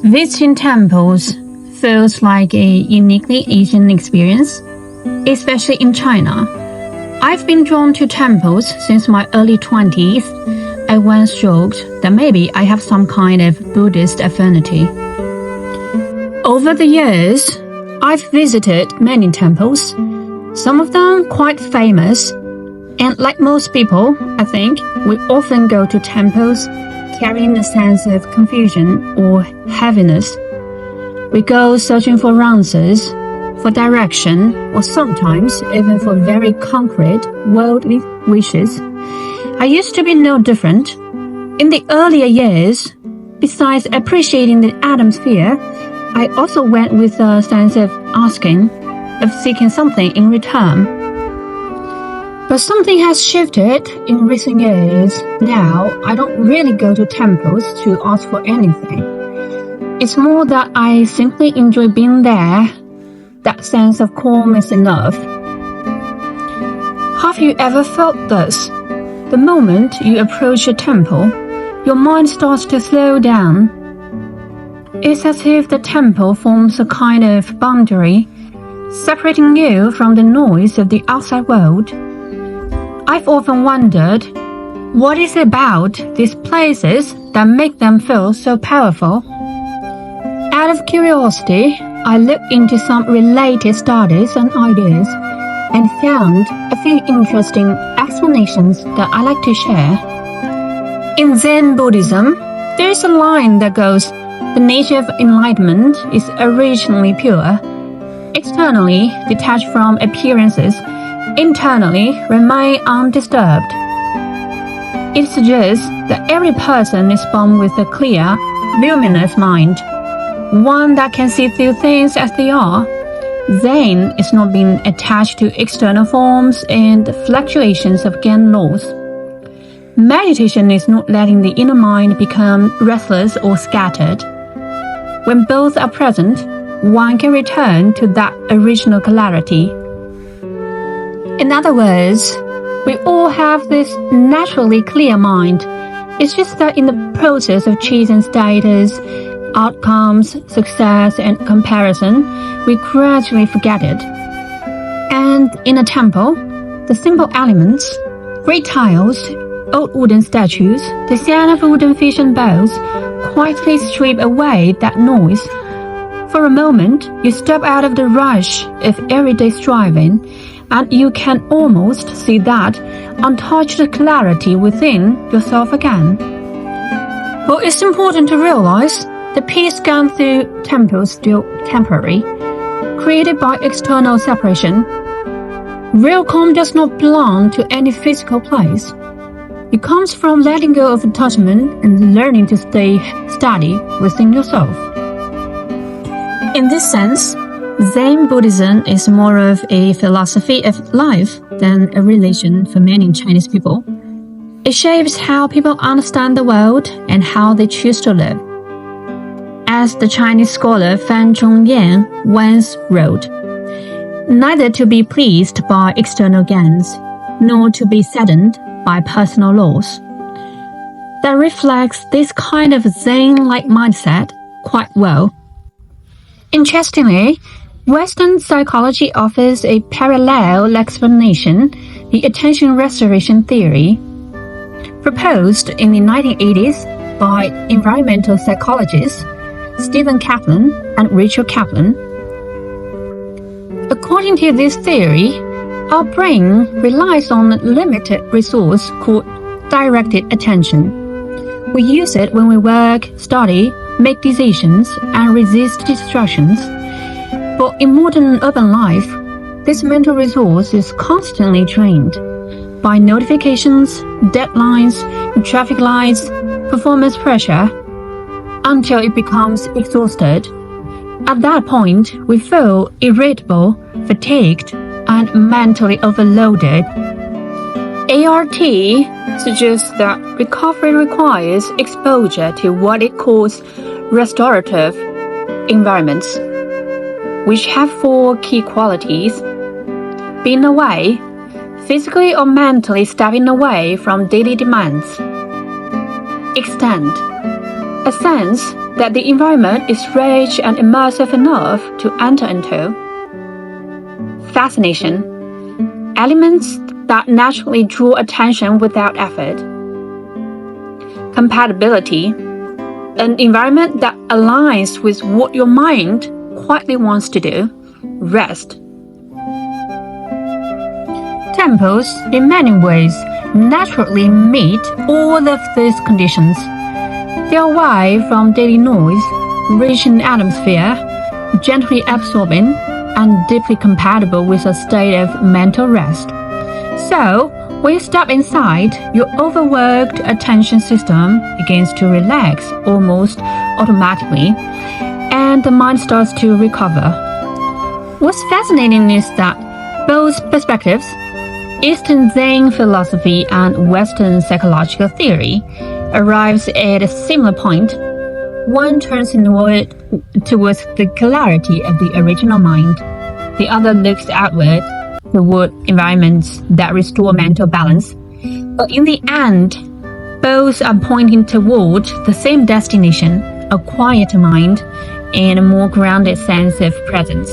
Visiting temples feels like a uniquely Asian experience, especially in China. I've been drawn to temples since my early 20s. I once joked that maybe I have some kind of Buddhist affinity. Over the years, I've visited many temples, some of them quite famous, and like most people, I think, we often go to temples carrying a sense of confusion or heaviness. We go searching for answers, for direction, or sometimes even for very concrete, worldly wishes. I used to be no different. In the earlier years, besides appreciating the atmosphere, I also went with a sense of asking, of seeking something in return. But something has shifted in recent years. Now, I don't really go to temples to ask for anything. It's more that I simply enjoy being there. That sense of calm is enough. Have you ever felt this? The moment you approach a temple, your mind starts to slow down. It's as if the temple forms a kind of boundary, separating you from the noise of the outside world. I've often wondered, what is it about these places that make them feel so powerful? Out of curiosity, I looked into some related studies and ideas and found a few interesting explanations that I like to share. In Zen Buddhism, there is a line that goes, "The nature of enlightenment is originally pure, externally detached from appearances, internally remain undisturbed." It suggests that every person is born with a clear, luminous mind, one that can see through things as they are. Zen is not being attached to external forms and fluctuations of gain loss. Meditation is not letting the inner mind become restless or scattered. When both are present, one can return to that original clarity. In other words, we all have this naturally clear mind. It's just that in the process of chasing status, outcomes, success, and comparison, we gradually forget it. And in a temple, the simple elements, great tiles, old wooden statues, the sound of wooden fish and bowls, quietly strip away that noise. For a moment, you step out of the rush of everyday striving, and you can almost see that untouched clarity within yourself again. But it's important to realize the peace gone through temples is still temporary, created by external separation. Real calm does not belong to any physical place. It comes from letting go of attachment and learning to stay steady within yourself. In this sense, Zen Buddhism is more of a philosophy of life than a religion for many Chinese people. It shapes how people understand the world and how they choose to live. As the Chinese scholar Fan Zhongyan once wrote, "Neither to be pleased by external gains, nor to be saddened by personal loss." That reflects this kind of Zen-like mindset quite well. Interestingly, Western psychology offers a parallel explanation, the attention restoration theory, proposed in the 1980s by environmental psychologists Stephen Kaplan and Rachel Kaplan. According to this theory, our brain relies on a limited resource called directed attention. We use it when we work, study, make decisions, and resist distractions. But in modern urban life, this mental resource is constantly drained by notifications, deadlines, traffic lights, performance pressure, until it becomes exhausted. At that point, we feel irritable, fatigued, and mentally overloaded. ART suggests that recovery requires exposure to what it calls restorative environments, which have 4 key qualities: being away, physically or mentally stepping away from daily demands; extend, a sense that the environment is rich and immersive enough to enter into. Fascination. Elements that naturally draw attention without effort. Compatibility. An environment that aligns with what your mind quietly wants to do. Rest. Temples, in many ways, naturally meet all of these conditions. They are away from daily noise, rich in atmosphere, gently absorbing, and deeply compatible with a state of mental rest. So, when you step inside, your overworked attention system begins to relax almost automatically, and the mind starts to recover. What's fascinating is that both perspectives, Eastern Zen philosophy and Western psychological theory, arrives at a similar point. One turns inward towards the clarity of the original mind. The other looks outward toward environments that restore mental balance. But in the end, both are pointing toward the same destination, a quieter mind and a more grounded sense of presence.